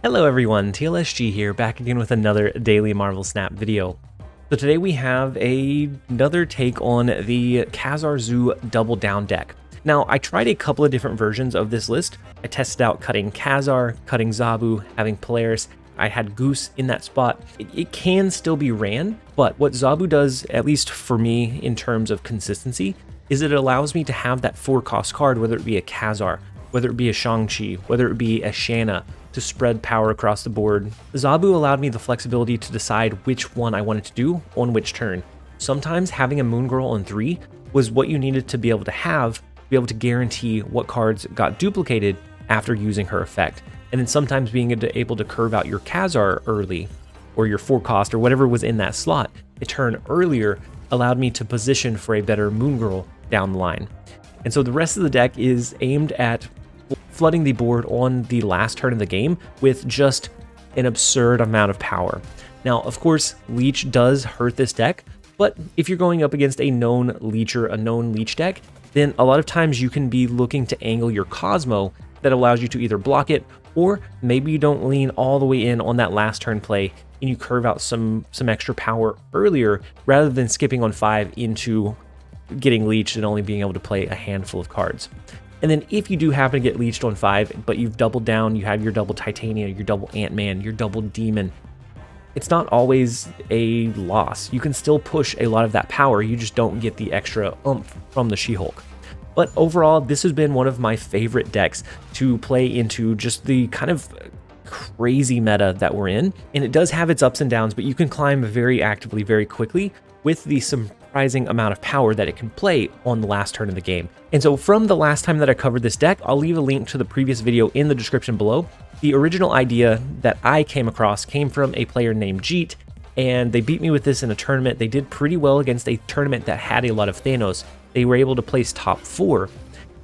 Hello everyone, TLSG here, back again with another Daily Marvel Snap video. So today we have another take on the Khazar Zoo Double Down deck. Now, I tried a couple of different versions of this list. I tested out cutting Khazar, cutting Zabu, having Polaris. I had Goose in that spot. It can still be ran, but what Zabu does, at least for me in terms of consistency, is it allows me to have that 4-cost card, whether it be a Khazar, whether it be a Shang-Chi, whether it be a Shanna, to spread power across the board. Zabu allowed me the flexibility to decide which one I wanted to do on which turn. Sometimes having a Moon Girl on 3 was what you needed to be able to be able to guarantee what cards got duplicated after using her effect. And then sometimes being able to curve out your Khazar early, or your 4-cost, or whatever was in that slot, a turn earlier allowed me to position for a better Moon Girl down the line. And so the rest of the deck is aimed at flooding the board on the last turn of the game with just an absurd amount of power. Now, of course, Leech does hurt this deck, but if you're going up against a known Leecher, a known Leech deck, then a lot of times you can be looking to angle your Cosmo that allows you to either block it, or maybe you don't lean all the way in on that last turn play and you curve out some extra power earlier rather than skipping on 5 into getting leeched and only being able to play a handful of cards. And then if you do happen to get leeched on 5, but you've doubled down, you have your double Titania, your double Ant-Man, your double Demon, it's not always a loss. You can still push a lot of that power, you just don't get the extra oomph from the She-Hulk. But overall, this has been one of my favorite decks to play into just the kind of crazy meta that we're in. And it does have its ups and downs, but you can climb very actively, very quickly with the surprising amount of power that it can play on the last turn of the game. And so from the last time that I covered this deck, I'll leave a link to the previous video in the description below. The original idea that I came across came from a player named Jeet, and they beat me with this in a tournament. They did pretty well against a tournament that had a lot of Thanos. They were able to place top 4,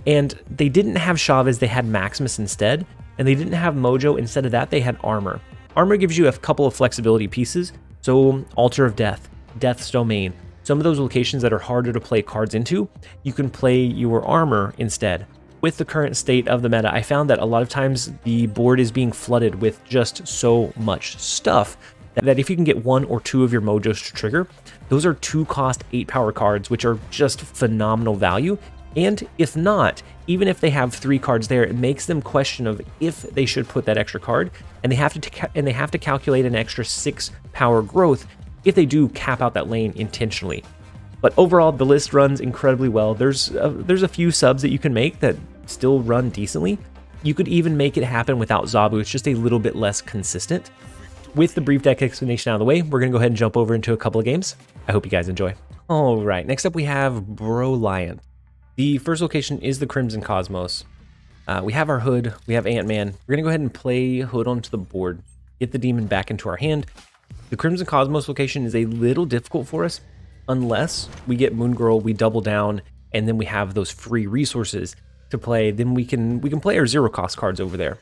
and they didn't have Chavez, they had Maximus instead, and they didn't have Mojo. Instead of that, they had Armor. Armor gives you a couple of flexibility pieces, so Altar of Death, Death's Domain, some of those locations that are harder to play cards into, you can play your Armor instead. With the current state of the meta, I found that a lot of times the board is being flooded with just so much stuff that if you can get 1 or 2 of your Mojos to trigger, those are 2-cost 8-power cards, which are just phenomenal value. And if not, even if they have 3 cards there, it makes them question of if they should put that extra card, and they have to calculate an extra 6-power growth if they do cap out that lane intentionally. But overall, the list runs incredibly well. There's a few subs that you can make that still run decently. You could even make it happen without Zabu. It's just a little bit less consistent. With the brief deck explanation out of the way, we're going to go ahead and jump over into a couple of games. I hope you guys enjoy. All right, next up we have Broliant. The first location is the Crimson Cosmos. We have our Hood, we have Ant-Man. We're going to go ahead and play Hood onto the board, get the Demon back into our hand. The Crimson Cosmos location is a little difficult for us unless we get Moon Girl, we double down, and then we have those free resources to play. Then we can play our 0-cost cards over there.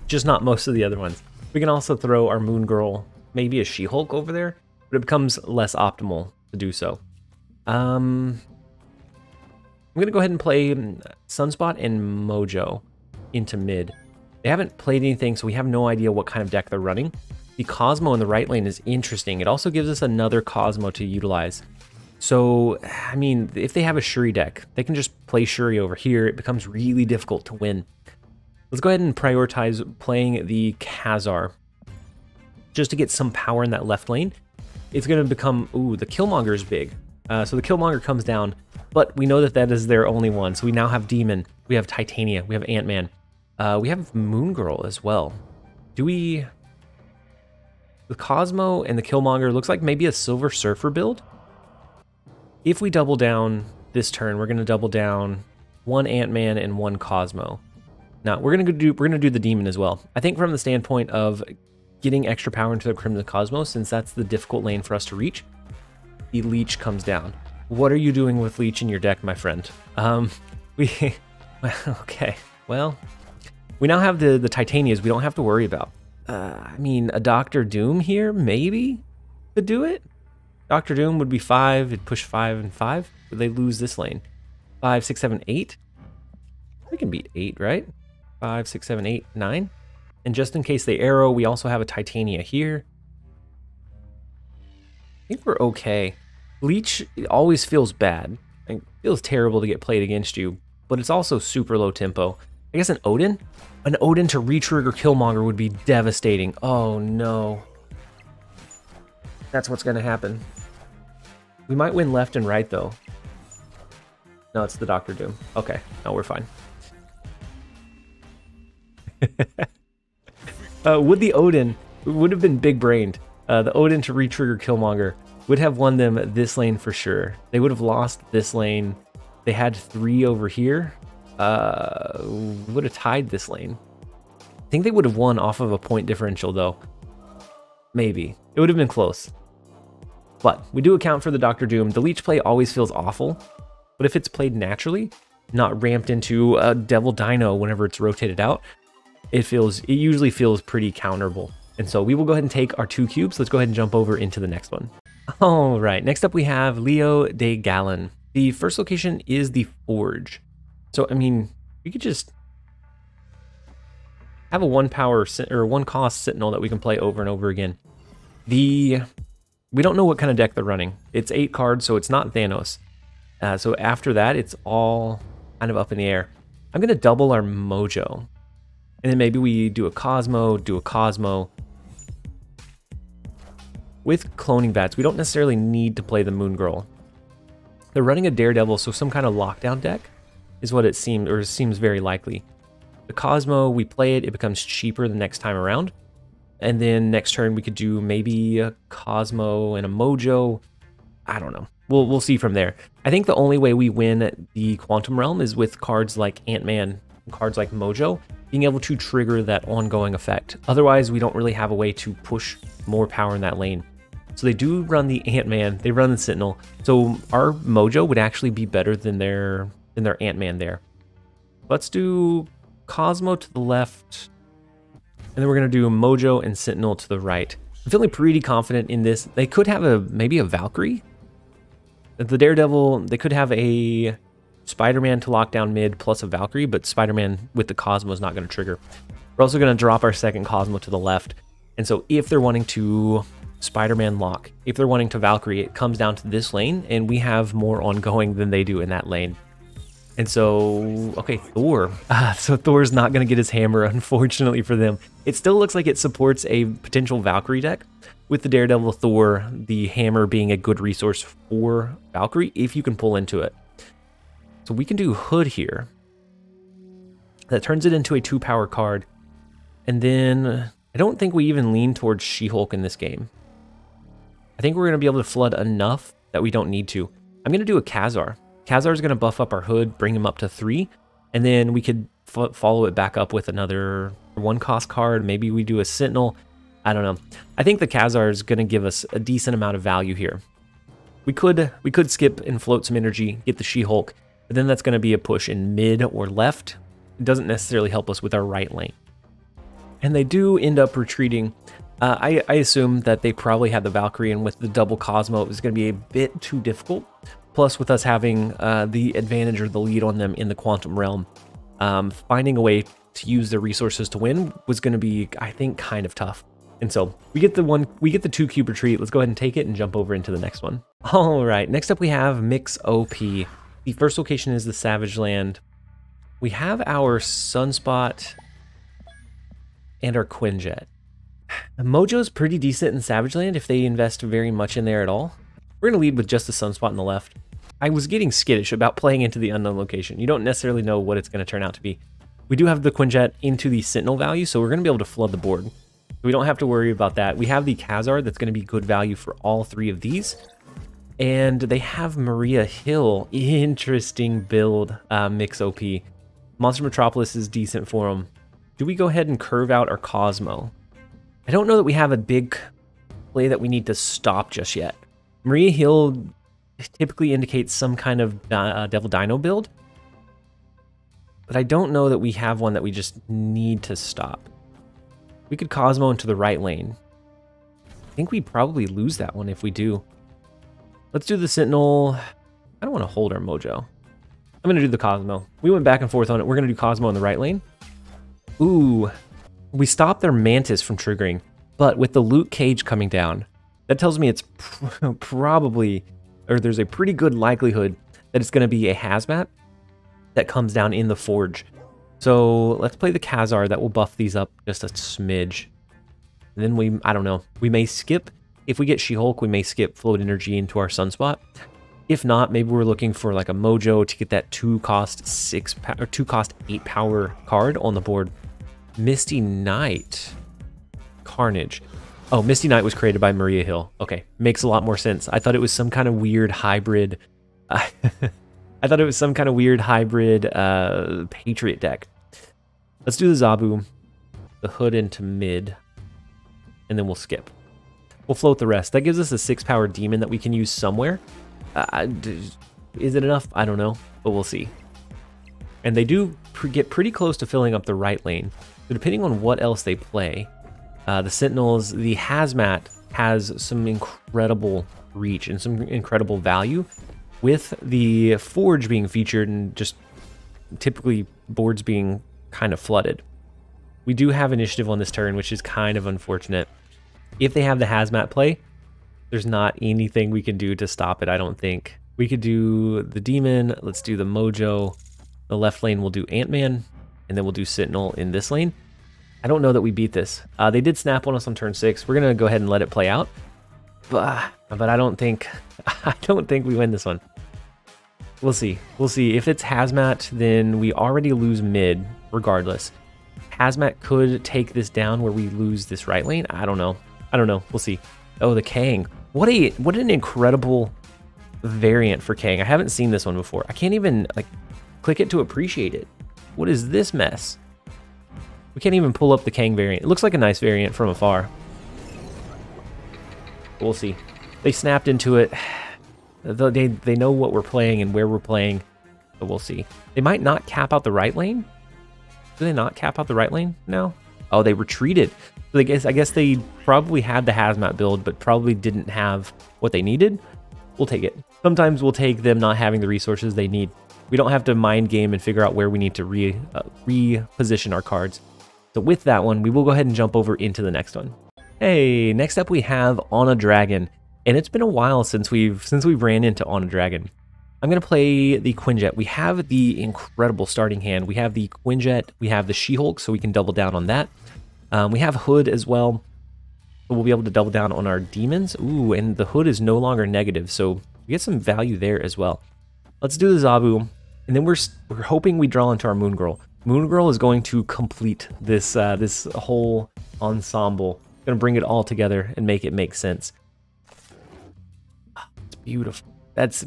Just not most of the other ones. We can also throw our Moon Girl, maybe a She-Hulk over there, but it becomes less optimal to do so. I'm going to go ahead and play Sunspot and Mojo into mid. They haven't played anything, so we have no idea what kind of deck they're running. The Cosmo in the right lane is interesting. It also gives us another Cosmo to utilize. So, I mean, if they have a Shuri deck, they can just play Shuri over here. It becomes really difficult to win. Let's go ahead and prioritize playing the Khazar just to get some power in that left lane. It's going to become, ooh, the Killmonger is big. So the Killmonger comes down, but we know that that is their only one. So we now have Demon, we have Titania, we have Ant-Man, we have Moon Girl as well. Do we... The Cosmo and the Killmonger looks like maybe a Silver Surfer build. If we double down this turn, we're going to double down 1 Ant-Man and 1 Cosmo. Now, we're going to do the Demon as well. I think from the standpoint of getting extra power into the Crimson Cosmos, since that's the difficult lane for us to reach, the Leech comes down. What are you doing with Leech in your deck, my friend? Okay, well, we now have the Titanias we don't have to worry about. I mean, a Doctor Doom here, maybe, could do it. Doctor Doom would be 5, it'd push 5 and 5. Would they lose this lane? 5, 6, 7, 8? We can beat 8, right? 5, 6, 7, 8, 9. And just in case they Aero, we also have a Titania here. I think we're okay. Leech always feels bad. It feels terrible to get played against you, but it's also super low tempo. I guess an Odin? An Odin to re-trigger Killmonger would be devastating. Oh no. That's what's going to happen. We might win left and right though. No, it's the Doctor Doom. Okay, no, we're fine. Would the Odin, would have been big-brained. The Odin to re-trigger Killmonger would have won them this lane for sure. They would have lost this lane. They had 3 over here. Would have tied this lane. I think they would have won off of a point differential though. Maybe. It would have been close. But we do account for the Doctor Doom. The Leech play always feels awful, but if it's played naturally, not ramped into a Devil Dino whenever it's rotated out, it usually feels pretty counterable. And so we will go ahead and take our 2 cubes. Let's go ahead and jump over into the next one. All right, next up we have Leo de Gallon. The first location is the Forge. So, I mean, we could just have a 1 cost Sentinel that we can play over and over again. We don't know what kind of deck they're running. It's 8 cards, so it's not Thanos. So after that, it's all kind of up in the air. I'm going to double our Mojo. And then maybe we do a Cosmo. With cloning bats, we don't necessarily need to play the Moon Girl. They're running a Daredevil, so some kind of lockdown deck is what it seems, or seems very likely. The Cosmo, we play it, it becomes cheaper the next time around. And then next turn we could do maybe a Cosmo and a Mojo. I don't know. We'll see from there. I think the only way we win the Quantum Realm is with cards like Ant-Man, cards like Mojo, being able to trigger that ongoing effect. Otherwise, we don't really have a way to push more power in that lane. So they do run the Ant-Man, they run the Sentinel. So our Mojo would actually be better than their Ant-Man there. Let's do Cosmo to the left, and then we're going to do Mojo and Sentinel to the right. I'm feeling pretty confident in this. They could have maybe a Valkyrie. The Daredevil, they could have a Spider-Man to lock down mid plus a Valkyrie, but Spider-Man with the Cosmo is not going to trigger. We're also going to drop our second Cosmo to the left. And so if they're wanting to Spider-Man lock, if they're wanting to Valkyrie, it comes down to this lane, and we have more ongoing than they do in that lane. And so, okay, Thor. So Thor's not going to get his hammer, unfortunately for them. It still looks like it supports a potential Valkyrie deck, with the Daredevil Thor, the hammer being a good resource for Valkyrie, if you can pull into it. So we can do Hood here. That turns it into a 2-power card. And then, I don't think we even lean towards She-Hulk in this game. I think we're going to be able to flood enough that we don't need to. I'm going to do a Khazar. Khazar is going to buff up our Hood, bring him up to 3, and then we could follow it back up with another 1-cost card. Maybe we do a Sentinel. I don't know. I think the Khazar is going to give us a decent amount of value here. We could skip and float some energy, get the She-Hulk, but then that's going to be a push in mid or left. It doesn't necessarily help us with our right lane. And they do end up retreating. I assume that they probably had the Valkyrie, and with the double Cosmo, it was going to be a bit too difficult. Plus, with us having the advantage or the lead on them in the Quantum Realm, finding a way to use their resources to win was going to be, I think, kind of tough. And so we get the 2 cube retreat. Let's go ahead and take it and jump over into the next one. All right, next up we have Mix OP. The first location is the Savage Land. We have our Sunspot and our Quinjet. Mojo's pretty decent in Savage Land if they invest very much in there at all. We're going to lead with just the Sunspot on the left. I was getting skittish about playing into the unknown location. You don't necessarily know what it's going to turn out to be. We do have the Quinjet into the Sentinel value, so we're going to be able to flood the board. We don't have to worry about that. We have the Khazar that's going to be good value for all 3 of these. And they have Maria Hill. Interesting build, Mix OP. Monster Metropolis is decent for them. Do we go ahead and curve out our Cosmo? I don't know that we have a big play that we need to stop just yet. Maria Hill typically indicates some kind of Devil Dino build, but I don't know that we have one that we just need to stop. We could Cosmo into the right lane. I think we probably lose that one if we do. Let's do the Sentinel. I don't want to hold our Mojo. I'm going to do the Cosmo. We went back and forth on it. We're going to do Cosmo in the right lane. Ooh, we stop their Mantis from triggering, but with the loot cage coming down, that tells me it's probably, or there's a pretty good likelihood that it's going to be a hazmat that comes down in the forge. So let's play the Khazar. That will buff these up just a smidge. And then I don't know, we may skip, if we get She-Hulk, we may skip Float Energy into our Sunspot. If not, maybe we're looking for like a Mojo to get that 2 cost 8 power card on the board. Misty Knight. Carnage. Oh, Misty Knight was created by Maria Hill. Okay, makes a lot more sense. I thought it was some kind of weird hybrid. I thought it was some kind of weird hybrid Patriot deck. Let's do the Zabu, the Hood into mid, and then we'll skip. We'll float the rest. That gives us a 6-power demon that we can use somewhere. Is it enough? I don't know, but we'll see. And they do get pretty close to filling up the right lane. So depending on what else they play, the Sentinels, the Hazmat has some incredible reach and some incredible value, with the Forge being featured and just typically boards being kind of flooded. We do have initiative on this turn, which is kind of unfortunate. If they have the Hazmat play, there's not anything we can do to stop it, I don't think. We could do the Demon, let's do the Mojo. The left lane we'll do Ant-Man, and then we'll do Sentinel in this lane. I don't know that we beat this. They did snap on us on turn 6. We're gonna go ahead and let it play out. But I don't think we win this one. We'll see. We'll see. If it's Hazmat, then we already lose mid, regardless. Hazmat could take this down where we lose this right lane. I don't know. We'll see. Oh, the Kang. What an incredible variant for Kang. I haven't seen this one before. I can't even like click it to appreciate it. What is this mess? We can't even pull up the Kang variant. It looks like a nice variant from afar. We'll see. They snapped into it. They know what we're playing and where we're playing, but we'll see. They might not cap out the right lane. Do they not cap out the right lane now? Oh, they retreated. So I guess they probably had the Hazmat build, but probably didn't have what they needed. We'll take it. Sometimes we'll take them not having the resources they need. We don't have to mind game and figure out where we need to reposition our cards. So with that one, we will go ahead and jump over into the next one. Hey, next up we have On a Dragon, and it's been a while since we've ran into On a Dragon. I'm gonna play the Quinjet. We have the incredible starting hand. We have the Quinjet, we have the She-Hulk, so we can double down on that. We have Hood as well, so we'll be able to double down on our demons. Ooh, and the Hood is no longer negative, so we get some value there as well. Let's do the Zabu, and then we're hoping we draw into our Moon Girl. Moon Girl is going to complete this this whole ensemble. Gonna bring it all together and make it make sense. It's beautiful. That's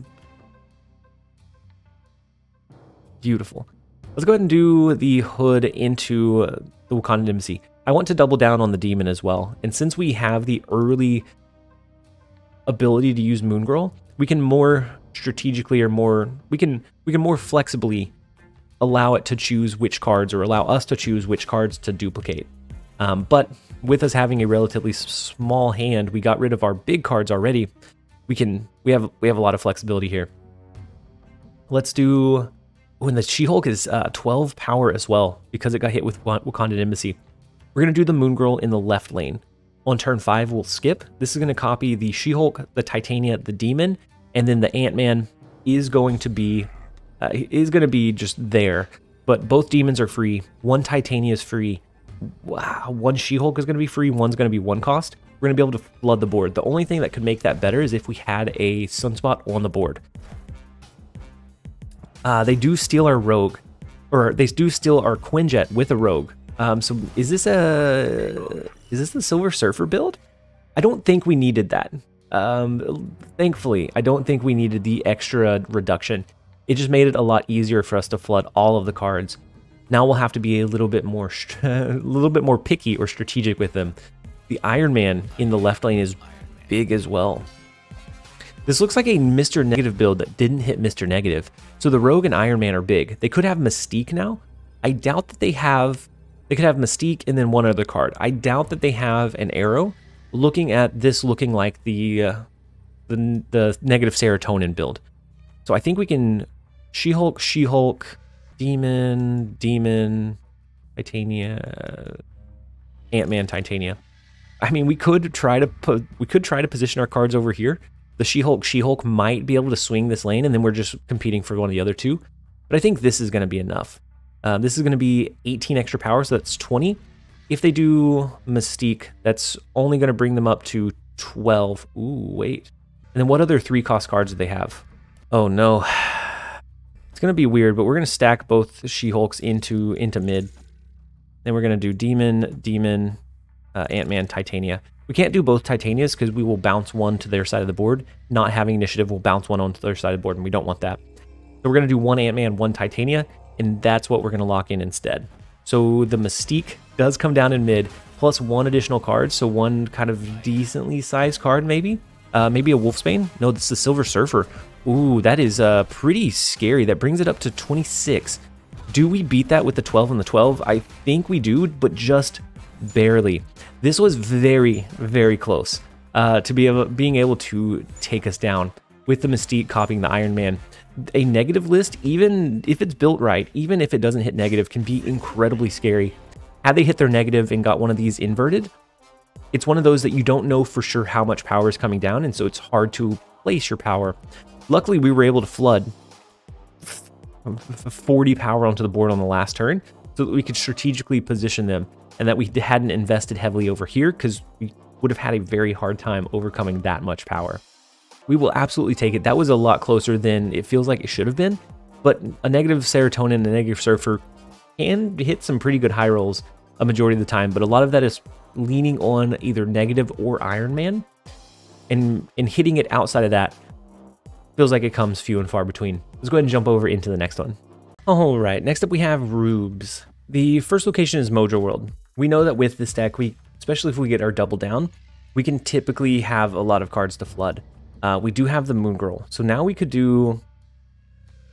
beautiful. Let's go ahead and do the Hood into the Wakandan Embassy. I want to double down on the Demon as well, and since we have the early ability to use Moon Girl, we can more strategically or we can more flexibly allow it to choose which cards, or allow us to choose which cards to duplicate. But with us having a relatively small hand, we got rid of our big cards already. We have a lot of flexibility here. Let's do, when the She-Hulk is 12 power as well, because it got hit with Wakandan Embassy. We're gonna do the Moon Girl in the left lane. On turn 5, we'll skip. This is gonna copy the She-Hulk, the Titania, the Demon, and then the Ant-Man is going to be just there. But both demons are free. One Titania is free. Wow, one She-Hulk is going to be free. One's going to be 1 cost. We're going to be able to flood the board. The only thing that could make that better is if we had a Sunspot on the board. They do steal our Rogue, or they do steal our Quinjet with a Rogue. So is this the Silver Surfer build? I don't think we needed that. Thankfully, I don't think we needed the extra reduction. It just made it a lot easier for us to flood all of the cards. Now we'll have to be a little bit more picky or strategic with them. The Iron Man in the left lane is big as well. This looks like a Mr. Negative build that didn't hit Mr. Negative. So the Rogue and Iron Man are big. They could have Mystique now. I doubt that they could have Mystique and then one other card. I doubt that they have an Aero. Looking at this looking like the negative serotonin build. So I think we can She-Hulk, Demon, Titania. Ant-Man Titania. I mean, we could try to position our cards over here. The She-Hulk might be able to swing this lane, and then we're just competing for one of the other two. But I think this is going to be enough. This is going to be 18 extra power, so that's 20. If they do Mystique, that's only going to bring them up to 12. Ooh, wait. And then what other 3-cost cards do they have? Oh, no. It's going to be weird, but we're going to stack both She-Hulks into mid. Then we're going to do Demon, Ant-Man, Titania. We can't do both Titanias because we will bounce one to their side of the board. Not having initiative will bounce one onto their side of the board, and we don't want that. So we're going to do one Ant-Man, one Titania, and that's what we're going to lock in instead. So the Mystique does come down in mid, plus one additional card, so one kind of decently sized card maybe. Maybe a Wolfsbane? No, this is the Silver Surfer. Ooh, that is pretty scary. That brings it up to 26. Do we beat that with the 12 and the 12? I think we do, but just barely. This was very, very close to being able to take us down with the Mystique copying the Iron Man. A negative list, even if it's built right, even if it doesn't hit negative, can be incredibly scary. Had they hit their negative and got one of these inverted, it's one of those that you don't know for sure how much power is coming down, and so it's hard to place your power. Luckily, we were able to flood 40 power onto the board on the last turn so that we could strategically position them, and that we hadn't invested heavily over here because we would have had a very hard time overcoming that much power. We will absolutely take it. That was a lot closer than it feels like it should have been, but a negative Serotonin and a negative Surfer can hit some pretty good high rolls a majority of the time, but a lot of that is leaning on either negative or Iron Man, and hitting it outside of that feels like it comes few and far between. Let's go ahead and jump over into the next one. All right, next up we have Rubes. The first location is Mojo World. We know that with this deck, especially if we get our double down, we can typically have a lot of cards to flood. We do have the Moon Girl, so now we could do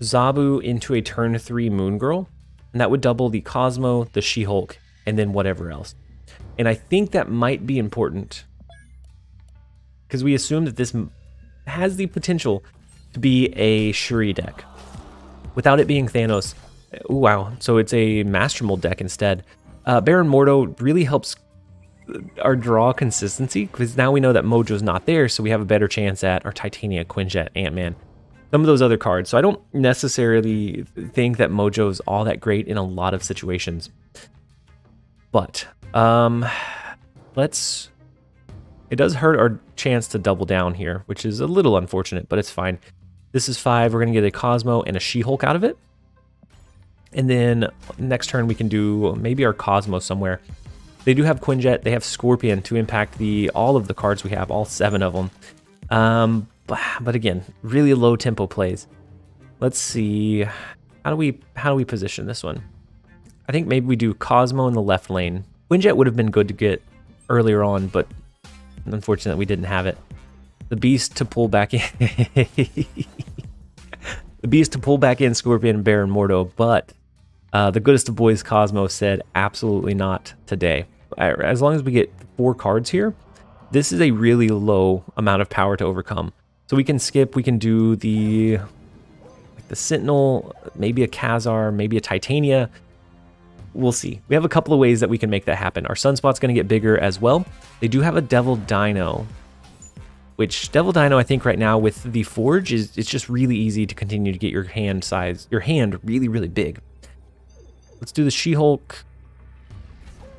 Zabu into a turn 3 Moon Girl, and that would double the Cosmo, the She-Hulk, and then whatever else. And I think that might be important because we assume that this has the potential to be a Shuri deck without it being Thanos. Ooh, wow, so it's a Master Mold deck instead. Baron Mordo really helps our draw consistency because now we know that Mojo's not there, so we have a better chance at our Titania, Quinjet, Ant-Man, some of those other cards. So I don't necessarily think that Mojo's all that great in a lot of situations. But it does hurt our chance to double down here, which is a little unfortunate, but it's fine. This is 5. We're going to get a Cosmo and a She-Hulk out of it. And then next turn we can do maybe our Cosmo somewhere. They do have Quinjet. They have Scorpion to impact all of the cards we have, all 7 of them. But again, really low tempo plays. Let's see. How do we position this one? I think maybe we do Cosmo in the left lane. Quinjet would have been good to get earlier on, but unfortunately we didn't have it. The Beast to pull back in. The Beast to pull back in Scorpion and Baron Mordo, but the goodest of boys, Cosmo, said absolutely not today. As long as we get 4 cards here, this is a really low amount of power to overcome. So we can skip, we can do the Sentinel, maybe a Khazar, maybe a Titania. We'll see. We have a couple of ways that we can make that happen. Our Sunspot's going to get bigger as well. They do have a Devil Dino, which Devil Dino, I think right now with the Forge, it's just really easy to continue to get your hand really, really big. Let's do the She-Hulk,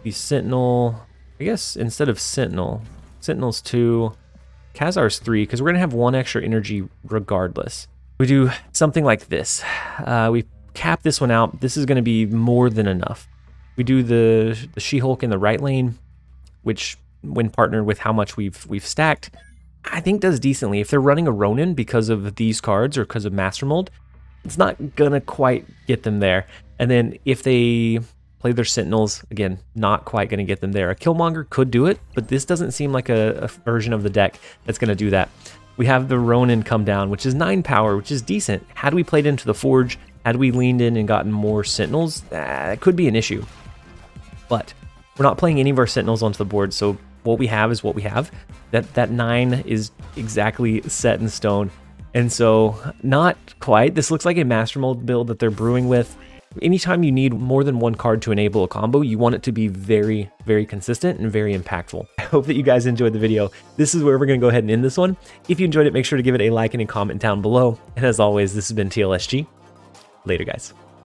the Sentinel. I guess instead of Sentinel's 2, Khazar's 3, because we're going to have 1 extra energy regardless. We do something like this. We cap this one out. This is going to be more than enough. We do the She-Hulk in the right lane, which when partnered with how much we've stacked, I think does decently. If they're running a Ronin because of these cards or because of Master Mold, it's not gonna quite get them there. And then if they play their Sentinels, again, not quite gonna get them there. A Killmonger could do it, but this doesn't seem like a version of the deck that's gonna do that. We have the Ronin come down, which is 9 power, which is decent. Had we played into the Forge, had we leaned in and gotten more Sentinels, that could be an issue. But we're not playing any of our Sentinels onto the board, so what we have is what we have. That 9 is exactly set in stone. And so, not quite. This looks like a Master Mold build that they're brewing with. anytime you need more than one card to enable a combo, you want it to be very, very consistent and very impactful. I hope that you guys enjoyed the video. This is where we're going to go ahead and end this one. If you enjoyed it, make sure to give it a like and a comment down below. And as always, this has been TLSG. Later, guys.